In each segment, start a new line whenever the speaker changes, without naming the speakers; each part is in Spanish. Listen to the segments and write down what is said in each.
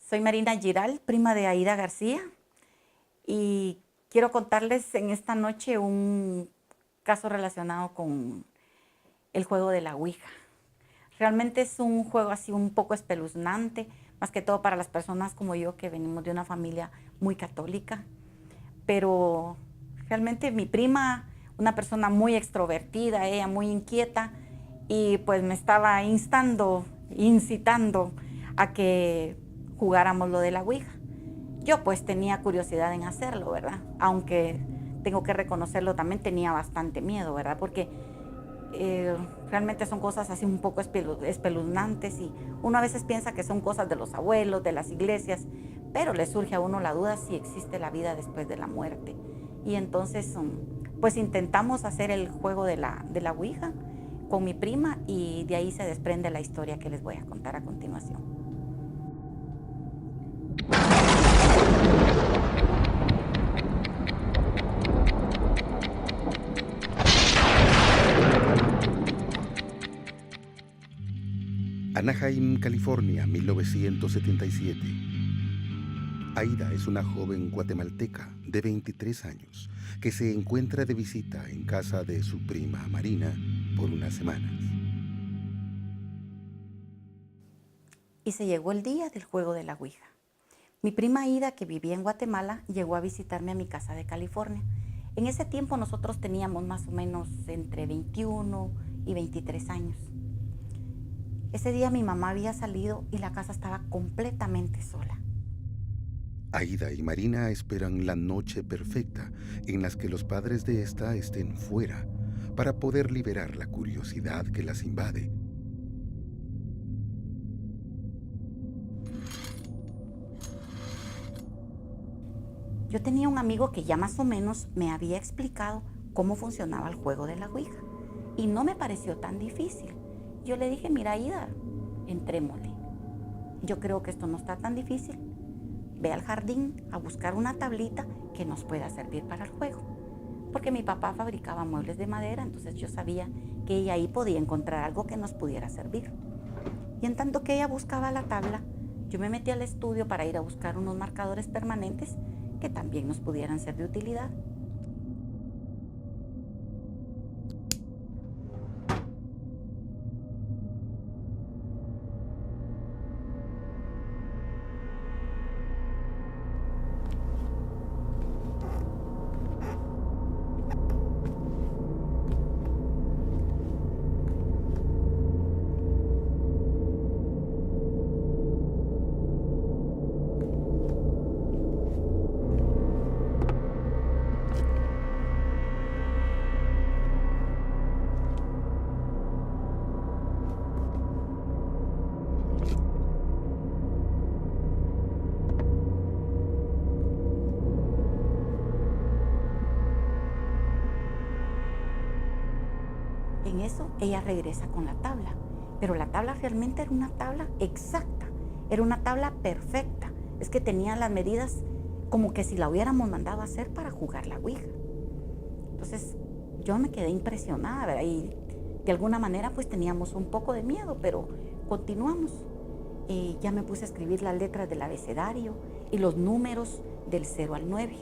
Soy Marina Giral, prima de Aida García, y quiero contarles en esta noche un caso relacionado con el juego de la Ouija. Realmente es un juego así un poco espeluznante, más que todo para las personas como yo que venimos de una familia muy católica, pero realmente mi prima, una persona muy extrovertida, ella muy inquieta, y pues me estaba incitando a que jugáramos lo de la Ouija. Yo pues tenía curiosidad en hacerlo, ¿verdad? Aunque tengo que reconocerlo, también tenía bastante miedo, ¿verdad? Porque realmente son cosas así un poco espeluznantes y uno a veces piensa que son cosas de los abuelos, de las iglesias, pero le surge a uno la duda si existe la vida después de la muerte. Y entonces pues intentamos hacer el juego de la Ouija con mi prima y de ahí se desprende la historia que les voy a contar a continuación.
Anaheim, California, 1977. Aida es una joven guatemalteca de 23 años que se encuentra de visita en casa de su prima Marina por unas semanas.
Y se llegó el día del juego de la Ouija. Mi prima Aida, que vivía en Guatemala, llegó a visitarme a mi casa de California. En ese tiempo nosotros teníamos más o menos entre 21 y 23 años. Ese día mi mamá había salido y la casa estaba completamente sola.
Aida y Marina esperan la noche perfecta en la que los padres de esta estén fuera para poder liberar la curiosidad que las invade.
Yo tenía un amigo que ya más o menos me había explicado cómo funcionaba el juego de la Ouija y no me pareció tan difícil. Yo le dije, mira Aida, entrémosle. Yo creo que esto no está tan difícil. Ve al jardín a buscar una tablita que nos pueda servir para el juego. Porque mi papá fabricaba muebles de madera, entonces yo sabía que ella ahí podía encontrar algo que nos pudiera servir. Y en tanto que ella buscaba la tabla, yo me metí al estudio para ir a buscar unos marcadores permanentes que también nos pudieran ser de utilidad. En eso ella regresa con la tabla, pero la tabla realmente era una tabla exacta, era una tabla perfecta. Es que tenía las medidas como que si la hubiéramos mandado a hacer para jugar la Ouija. Entonces yo me quedé impresionada, ¿verdad? Y de alguna manera pues teníamos un poco de miedo, pero continuamos. Ya me puse a escribir las letras del abecedario y los números del 0 al 9.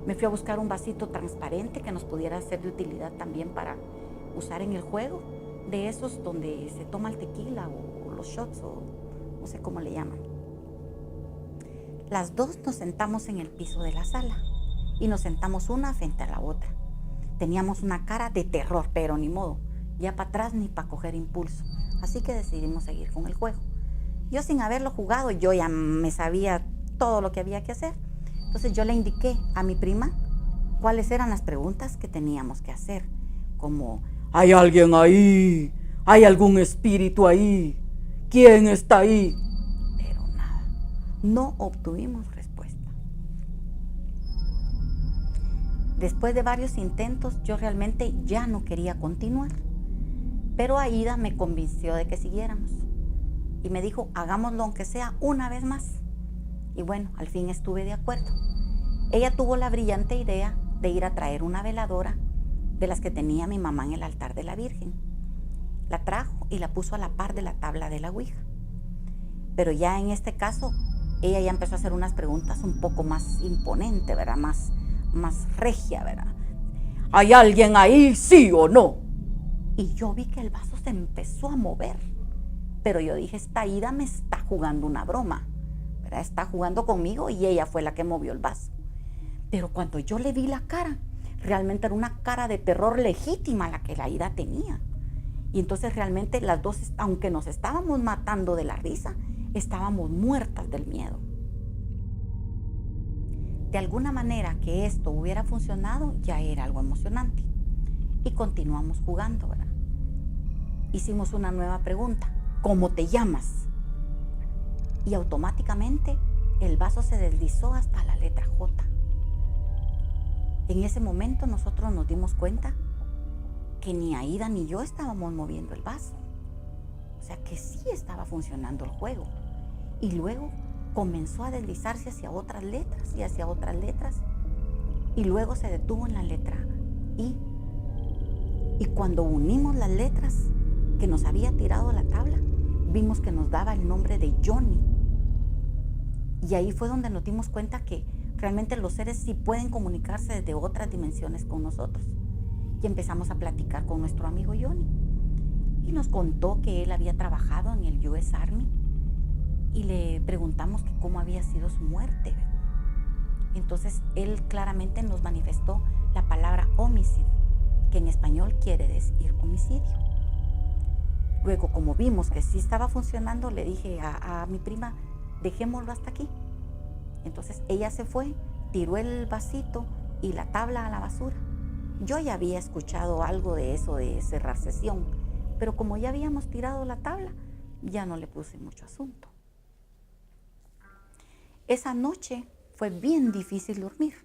Me fui a buscar un vasito transparente que nos pudiera ser de utilidad también para usar en el juego, de esos donde se toma el tequila o los shots o no sé cómo le llaman. Las dos nos sentamos en el piso de la sala y nos sentamos una frente a la otra. Teníamos una cara de terror, pero ni modo, ya para atrás ni para coger impulso, así que decidimos seguir con el juego. Yo sin haberlo jugado, yo ya me sabía todo lo que había que hacer, entonces yo le indiqué a mi prima cuáles eran las preguntas que teníamos que hacer, como ¿hay alguien ahí? ¿Hay algún espíritu ahí? ¿Quién está ahí? Pero nada, no obtuvimos respuesta. Después de varios intentos, yo realmente ya no quería continuar, pero Aida me convenció de que siguiéramos y me dijo, hagámoslo aunque sea una vez más. Y bueno, al fin estuve de acuerdo. Ella tuvo la brillante idea de ir a traer una veladora de las que tenía mi mamá en el altar de la Virgen. La trajo y la puso a la par de la tabla de la Ouija. Pero ya en este caso ella ya empezó a hacer unas preguntas un poco más imponentes, ¿verdad? Más regia, ¿verdad? ¿Hay alguien ahí, sí o no? Y yo vi que el vaso se empezó a mover. Pero yo dije, esta Aida me está jugando una broma, ¿verdad? Está jugando conmigo y ella fue la que movió el vaso. Pero cuando yo le vi la cara, realmente era una cara de terror legítima la que la Aida tenía. Y entonces realmente las dos, aunque nos estábamos matando de la risa, estábamos muertas del miedo. De alguna manera que esto hubiera funcionado ya era algo emocionante. Y continuamos jugando, ¿verdad? Hicimos una nueva pregunta. ¿Cómo te llamas? Y automáticamente el vaso se deslizó hasta la letra J. En ese momento nosotros nos dimos cuenta que ni Aida ni yo estábamos moviendo el vaso. O sea que sí estaba funcionando el juego. Y luego comenzó a deslizarse hacia otras letras y hacia otras letras. Y luego se detuvo en la letra I. Y cuando unimos las letras que nos había tirado la tabla, vimos que nos daba el nombre de Johnny. Y ahí fue donde nos dimos cuenta que realmente los seres sí pueden comunicarse desde otras dimensiones con nosotros. Y empezamos a platicar con nuestro amigo Johnny. Y nos contó que él había trabajado en el US Army. Y le preguntamos que cómo había sido su muerte. Entonces él claramente nos manifestó la palabra homicide, que en español quiere decir homicidio. Luego, como vimos que sí estaba funcionando, le dije a mi prima, dejémoslo hasta aquí. Entonces ella se fue, tiró el vasito y la tabla a la basura. Yo ya había escuchado algo de eso de cerrar sesión, pero como ya habíamos tirado la tabla, ya no le puse mucho asunto. Esa noche fue bien difícil dormir.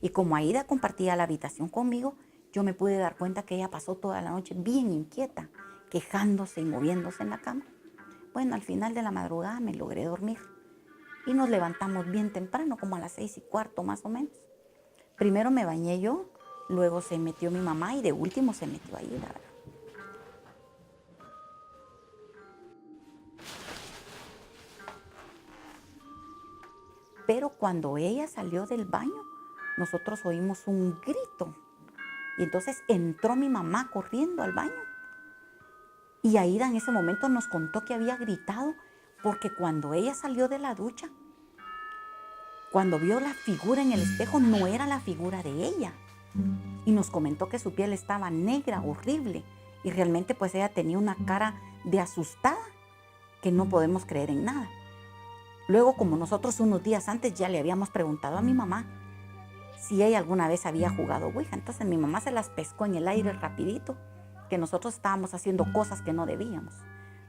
Y como Aida compartía la habitación conmigo, yo me pude dar cuenta que ella pasó toda la noche bien inquieta, quejándose y moviéndose en la cama. Bueno, al final de la madrugada me logré dormir. Y nos levantamos bien temprano, como a las 6:15 más o menos. Primero me bañé yo, luego se metió mi mamá y de último se metió Aida, ¿verdad? Pero cuando ella salió del baño, nosotros oímos un grito. Y entonces entró mi mamá corriendo al baño. Y Aida en ese momento nos contó que había gritado porque cuando ella salió de la ducha, cuando vio la figura en el espejo, no era la figura de ella. Y nos comentó que su piel estaba negra, horrible. Y realmente pues ella tenía una cara de asustada que no podemos creer en nada. Luego, como nosotros unos días antes ya le habíamos preguntado a mi mamá si ella alguna vez había jugado Ouija, entonces mi mamá se las pescó en el aire rapidito, que nosotros estábamos haciendo cosas que no debíamos.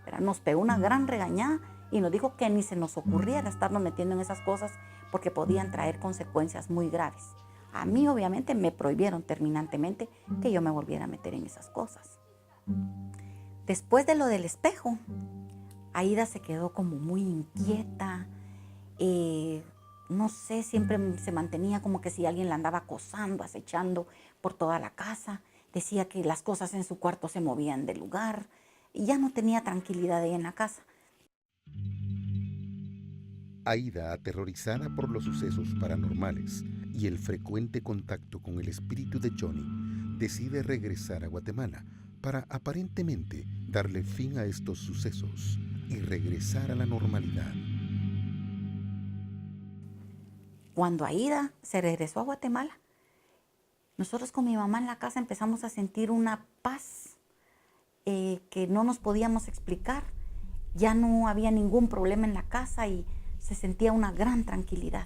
Pero nos pegó una gran regañada y nos dijo que ni se nos ocurriera estarnos metiendo en esas cosas porque podían traer consecuencias muy graves. A mí obviamente me prohibieron terminantemente que yo me volviera a meter en esas cosas. Después de lo del espejo, Aida se quedó como muy inquieta, no sé, siempre se mantenía como que si alguien la andaba acosando, acechando por toda la casa. Decía que las cosas en su cuarto se movían de lugar y ya no tenía tranquilidad ella en la casa.
Aida, aterrorizada por los sucesos paranormales y el frecuente contacto con el espíritu de Johnny, decide regresar a Guatemala para aparentemente darle fin a estos sucesos y regresar a la normalidad.
Cuando Aida se regresó a Guatemala, nosotros con mi mamá en la casa empezamos a sentir una paz que no nos podíamos explicar. Ya no había ningún problema en la casa y se sentía una gran tranquilidad.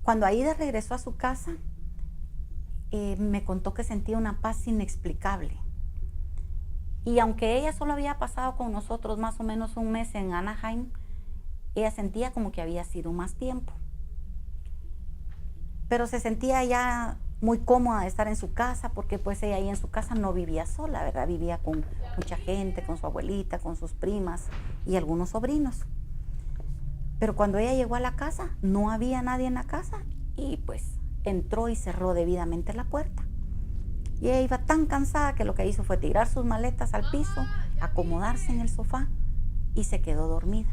Cuando Aida regresó a su casa, me contó que sentía una paz inexplicable. Y aunque ella solo había pasado con nosotros más o menos un mes en Anaheim, ella sentía como que había sido más tiempo. Pero se sentía ya muy cómoda de estar en su casa porque pues ella ahí en su casa no vivía sola, ¿verdad? Vivía con mucha gente, con su abuelita, con sus primas y algunos sobrinos. Pero cuando ella llegó a la casa, no había nadie en la casa y pues entró y cerró debidamente la puerta. Y ella iba tan cansada que lo que hizo fue tirar sus maletas al piso, acomodarse en el sofá y se quedó dormida.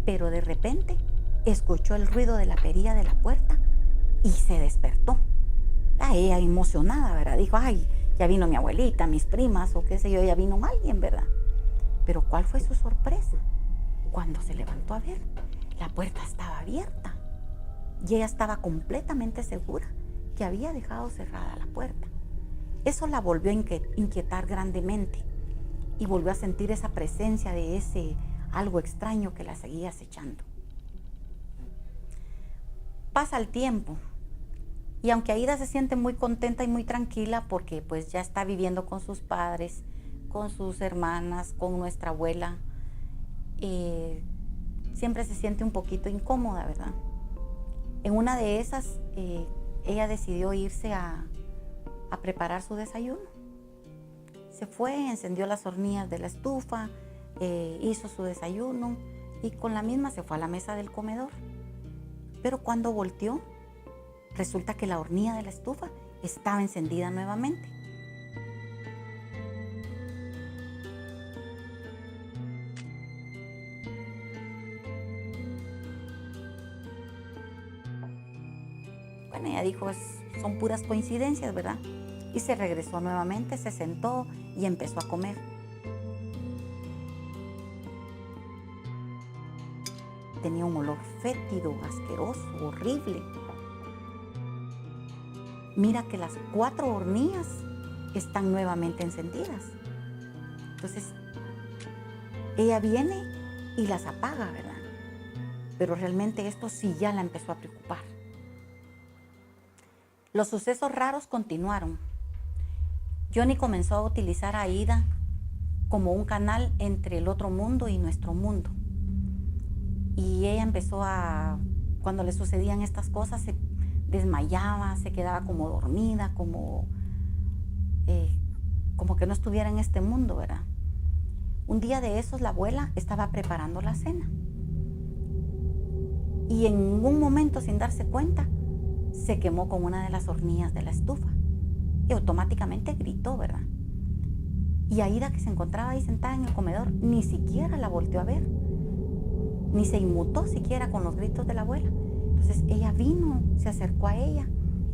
pero de repente escuchó el ruido de la perilla de la puerta y se despertó. Ella emocionada, ¿verdad? Dijo, ay, ya vino mi abuelita, mis primas o qué sé yo, ya vino alguien, ¿verdad? Pero ¿cuál fue su sorpresa? Cuando se levantó a ver, la puerta estaba abierta y ella estaba completamente segura que había dejado cerrada la puerta. Eso la volvió a inquietar grandemente y volvió a sentir esa presencia de ese algo extraño que la seguía acechando. Pasa el tiempo y aunque Aida se siente muy contenta y muy tranquila porque pues ya está viviendo con sus padres, con sus hermanas, con nuestra abuela, siempre se siente un poquito incómoda, ¿verdad? En una de esas, ella decidió irse a preparar su desayuno. Se fue, encendió las hornillas de la estufa, hizo su desayuno y con la misma se fue a la mesa del comedor. Pero cuando volteó, resulta que la hornilla de la estufa estaba encendida nuevamente. Bueno, ella dijo, son puras coincidencias, ¿verdad? Y se regresó nuevamente, se sentó y empezó a comer. Tenía un olor fétido, asqueroso, horrible. Mira que las 4 hornillas están nuevamente encendidas. Entonces, ella viene y las apaga, ¿verdad? Pero realmente esto sí ya la empezó a preocupar. Los sucesos raros continuaron. Johnny comenzó a utilizar a Aida como un canal entre el otro mundo y nuestro mundo. Y ella empezó cuando le sucedían estas cosas, se desmayaba, se quedaba como dormida, como que no estuviera en este mundo, ¿verdad? Un día de esos la abuela estaba preparando la cena. Y en un momento, sin darse cuenta, se quemó con una de las hornillas de la estufa. Y automáticamente gritó, ¿verdad? Y Aida, que se encontraba ahí sentada en el comedor, ni siquiera la volteó a ver. Ni se inmutó siquiera con los gritos de la abuela. Entonces ella vino, se acercó a ella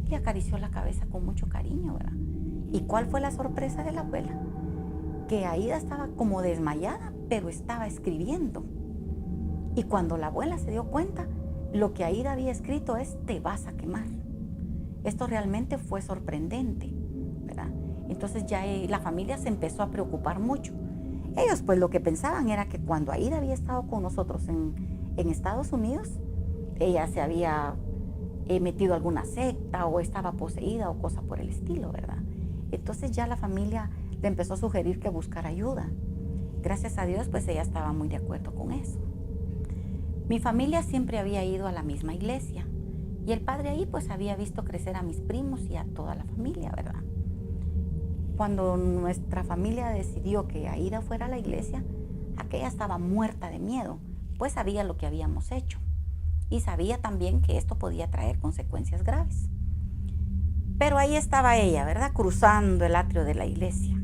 y le acarició la cabeza con mucho cariño, ¿verdad? ¿Y cuál fue la sorpresa de la abuela? Que Aida estaba como desmayada, pero estaba escribiendo. Y cuando la abuela se dio cuenta, lo que Aida había escrito es, te vas a quemar. Esto realmente fue sorprendente, ¿verdad? Entonces ya la familia se empezó a preocupar mucho. Ellos pues lo que pensaban era que cuando Aida había estado con nosotros en Estados Unidos, ella se había metido a alguna secta o estaba poseída o cosa por el estilo, ¿verdad? Entonces ya la familia le empezó a sugerir que buscara ayuda. Gracias a Dios, pues ella estaba muy de acuerdo con eso. Mi familia siempre había ido a la misma iglesia y el padre ahí pues había visto crecer a mis primos y a toda la familia, ¿verdad? Cuando nuestra familia decidió que Aida fuera a la iglesia, aquella estaba muerta de miedo, pues sabía lo que habíamos hecho y sabía también que esto podía traer consecuencias graves. Pero ahí estaba ella, ¿verdad? Cruzando el atrio de la iglesia.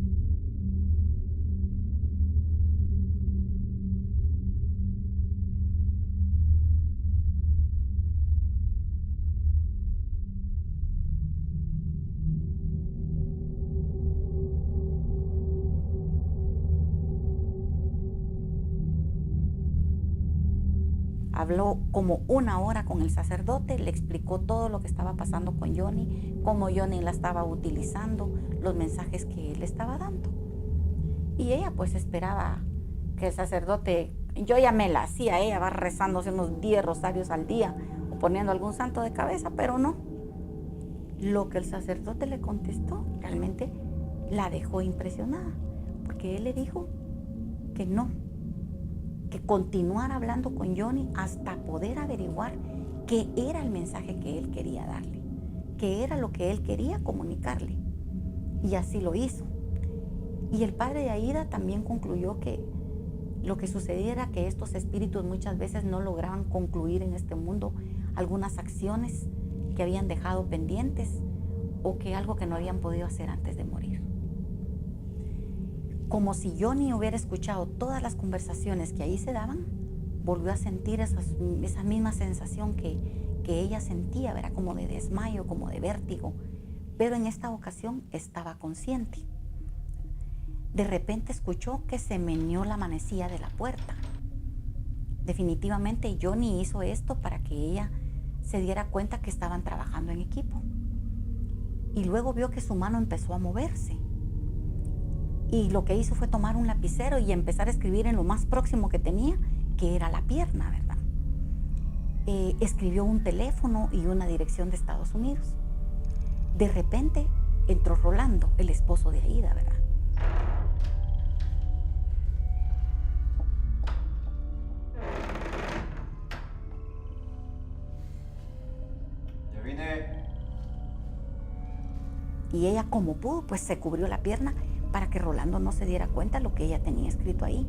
Habló como 1 hora con el sacerdote, le explicó todo lo que estaba pasando con Johnny, cómo Johnny la estaba utilizando, los mensajes que él le estaba dando. Y ella pues esperaba que el sacerdote, yo ya me la hacía, ella va rezándose unos 10 rosarios al día o poniendo algún santo de cabeza, pero no. Lo que el sacerdote le contestó realmente la dejó impresionada, porque él le dijo que no, que continuara hablando con Johnny hasta poder averiguar qué era el mensaje que él quería darle, qué era lo que él quería comunicarle. Y así lo hizo. Y el padre de Aida también concluyó que lo que sucedía era que estos espíritus muchas veces no lograban concluir en este mundo algunas acciones que habían dejado pendientes o que algo que no habían podido hacer antes de morir. Como si Johnny hubiera escuchado todas las conversaciones que ahí se daban, volvió a sentir esa misma sensación que ella sentía, ¿verdad? Como de desmayo, como de vértigo, pero en esta ocasión estaba consciente. De repente escuchó que se meneó la manecilla de la puerta. Definitivamente Johnny hizo esto para que ella se diera cuenta que estaban trabajando en equipo. Y luego vio que su mano empezó a moverse. Y lo que hizo fue tomar un lapicero y empezar a escribir en lo más próximo que tenía, que era la pierna, ¿verdad? Escribió un teléfono y una dirección de Estados Unidos. De repente entró Rolando, el esposo de Aída, ¿verdad?
Ya vine.
Y ella, como pudo, pues se cubrió la pierna para que Rolando no se diera cuenta de lo que ella tenía escrito ahí.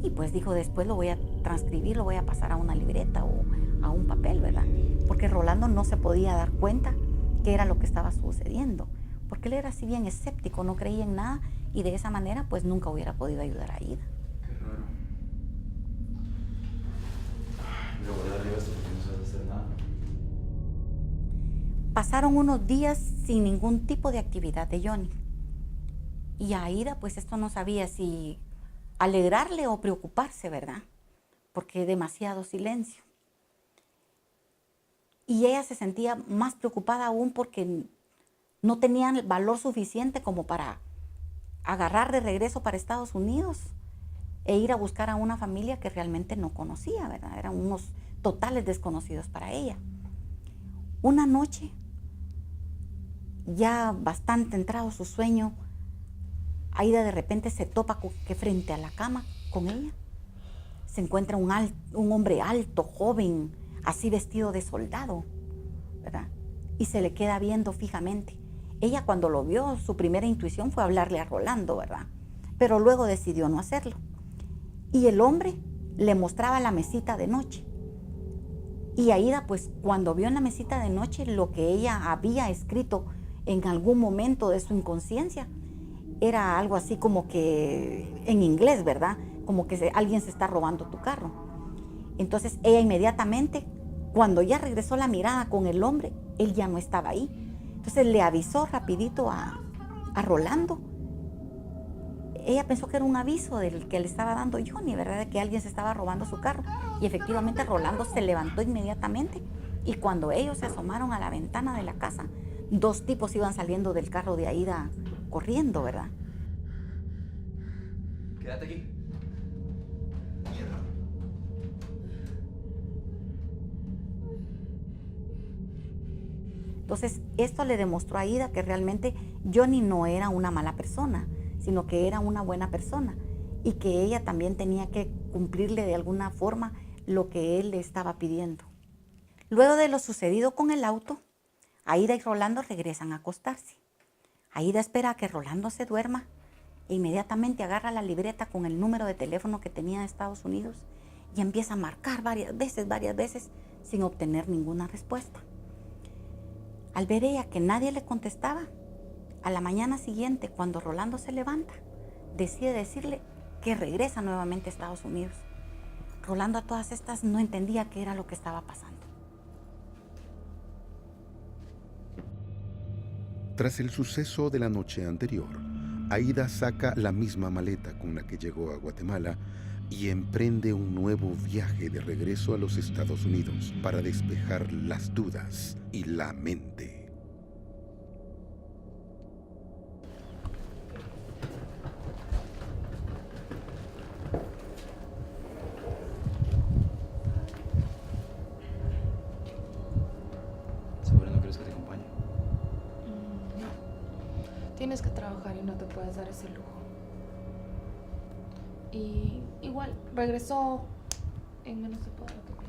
Y pues dijo, después lo voy a transcribir, lo voy a pasar a una libreta o a un papel, ¿verdad? Porque Rolando no se podía dar cuenta qué era lo que estaba sucediendo. Porque él era así bien escéptico, no creía en nada y de esa manera pues nunca hubiera podido ayudar a Aída.
Qué raro. Luego de arriba esto porque no sabes hacer nada.
Pasaron unos días sin ningún tipo de actividad de Johnny. Y a Aída pues esto no sabía si alegrarle o preocuparse, ¿verdad? Porque demasiado silencio. Y ella se sentía más preocupada aún porque no tenían el valor suficiente como para agarrar de regreso para Estados Unidos e ir a buscar a una familia que realmente no conocía, ¿verdad? Eran unos totales desconocidos para ella. Una noche, ya bastante entrado su sueño, Aída de repente se topa que frente a la cama con ella se encuentra un hombre alto, joven, así vestido de soldado, ¿verdad? Y se le queda viendo fijamente. Ella cuando lo vio, su primera intuición fue hablarle a Rolando, ¿verdad? Pero luego decidió no hacerlo. Y el hombre le mostraba la mesita de noche. Y Aída, pues cuando vio en la mesita de noche lo que ella había escrito en algún momento de su inconsciencia, era algo así como que en inglés, ¿verdad? Como que alguien se está robando tu carro. Entonces ella inmediatamente, cuando ya regresó la mirada con el hombre, él ya no estaba ahí. Entonces le avisó rapidito a Rolando. Ella pensó que era un aviso del que le estaba dando Johnny, ¿verdad? De que alguien se estaba robando su carro. Y efectivamente Rolando se levantó inmediatamente y cuando ellos se asomaron a la ventana de la casa, dos tipos iban saliendo del carro de Aída corriendo, ¿verdad?
Quédate aquí. Mierda.
Entonces, esto le demostró a Aída que realmente Johnny no era una mala persona, sino que era una buena persona y que ella también tenía que cumplirle de alguna forma lo que él le estaba pidiendo. Luego de lo sucedido con el auto, Aída y Rolando regresan a acostarse. Aída espera a que Rolando se duerma e inmediatamente agarra la libreta con el número de teléfono que tenía de Estados Unidos y empieza a marcar varias veces, sin obtener ninguna respuesta. Al ver ella que nadie le contestaba, a la mañana siguiente, cuando Rolando se levanta, decide decirle que regresa nuevamente a Estados Unidos. Rolando a todas estas no entendía qué era lo que estaba pasando.
Tras el suceso de la noche anterior, Aída saca la misma maleta con la que llegó a Guatemala y emprende un nuevo viaje de regreso a los Estados Unidos para despejar las dudas y la mente.
¿Seguro no quieres que te acompañe?
No. Tienes que trabajar y no te puedes dar ese lujo. Y igual, regresó en menos tiempo de lo que piensas.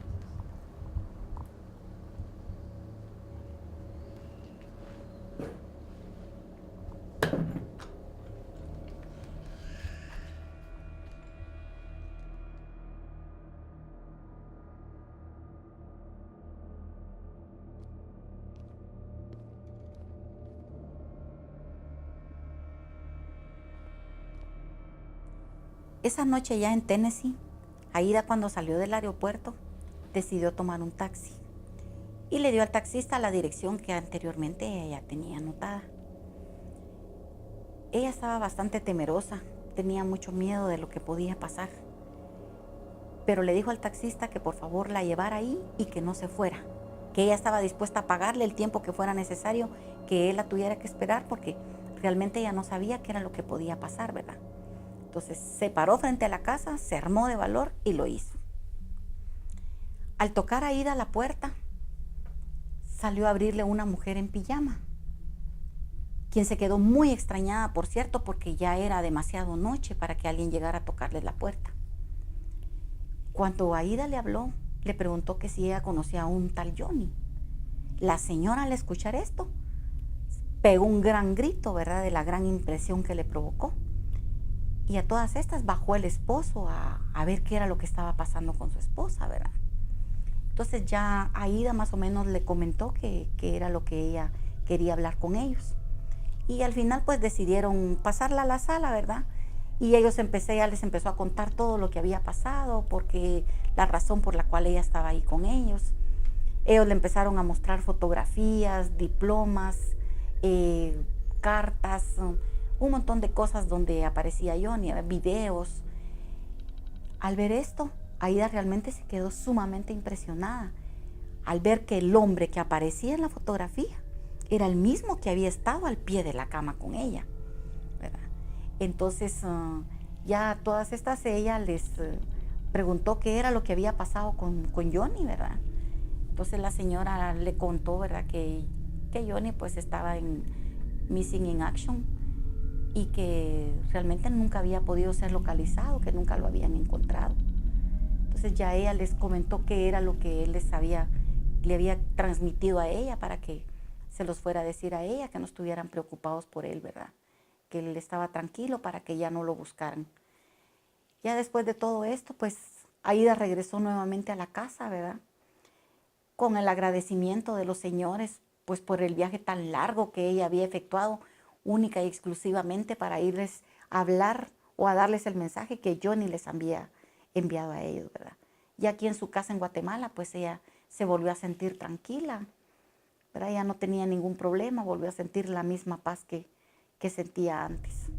Esa noche ya en Tennessee, Aida, cuando salió del aeropuerto, decidió tomar un taxi y le dio al taxista la dirección que anteriormente ella tenía anotada. Ella estaba bastante temerosa, tenía mucho miedo de lo que podía pasar, pero le dijo al taxista que por favor la llevara ahí y que no se fuera, que ella estaba dispuesta a pagarle el tiempo que fuera necesario, que él la tuviera que esperar porque realmente ella no sabía qué era lo que podía pasar, ¿verdad? Entonces se paró frente a la casa, se armó de valor y lo hizo. Al tocar a Aida a la puerta, salió a abrirle una mujer en pijama, quien se quedó muy extrañada, por cierto, porque ya era demasiado noche para que alguien llegara a tocarle la puerta. Cuando Aida le habló, le preguntó que si ella conocía a un tal Johnny. La señora, al escuchar esto, pegó un gran grito, ¿verdad?, de la gran impresión que le provocó. Y a todas estas bajó el esposo a ver qué era lo que estaba pasando con su esposa, ¿verdad? Entonces ya Aida más o menos le comentó que era lo que ella quería hablar con ellos. Y al final pues decidieron pasarla a la sala, ¿verdad? Y ella les empezó a contar todo lo que había pasado, porque la razón por la cual ella estaba ahí con ellos. Ellos le empezaron a mostrar fotografías, diplomas, cartas, un montón de cosas donde aparecía Johnny, videos. Al ver esto, Aida realmente se quedó sumamente impresionada al ver que el hombre que aparecía en la fotografía era el mismo que había estado al pie de la cama con ella, ¿verdad? Entonces, ya a todas estas ella les preguntó qué era lo que había pasado con Johnny, ¿verdad? Entonces la señora le contó, ¿verdad?, que Johnny pues estaba en Missing in Action y que realmente nunca había podido ser localizado, que nunca lo habían encontrado. Entonces ya ella les comentó qué era lo que él le había transmitido a ella para que se los fuera a decir a ella, que no estuvieran preocupados por él, ¿verdad? Que él estaba tranquilo para que ya no lo buscaran. Ya después de todo esto, pues Aida regresó nuevamente a la casa, ¿verdad?, con el agradecimiento de los señores, pues por el viaje tan largo que ella había efectuado, única y exclusivamente para irles a hablar o a darles el mensaje que Johnny les había enviado a ellos, ¿verdad? Y aquí en su casa en Guatemala, pues ella se volvió a sentir tranquila, ¿verdad? Ella no tenía ningún problema, volvió a sentir la misma paz que sentía antes.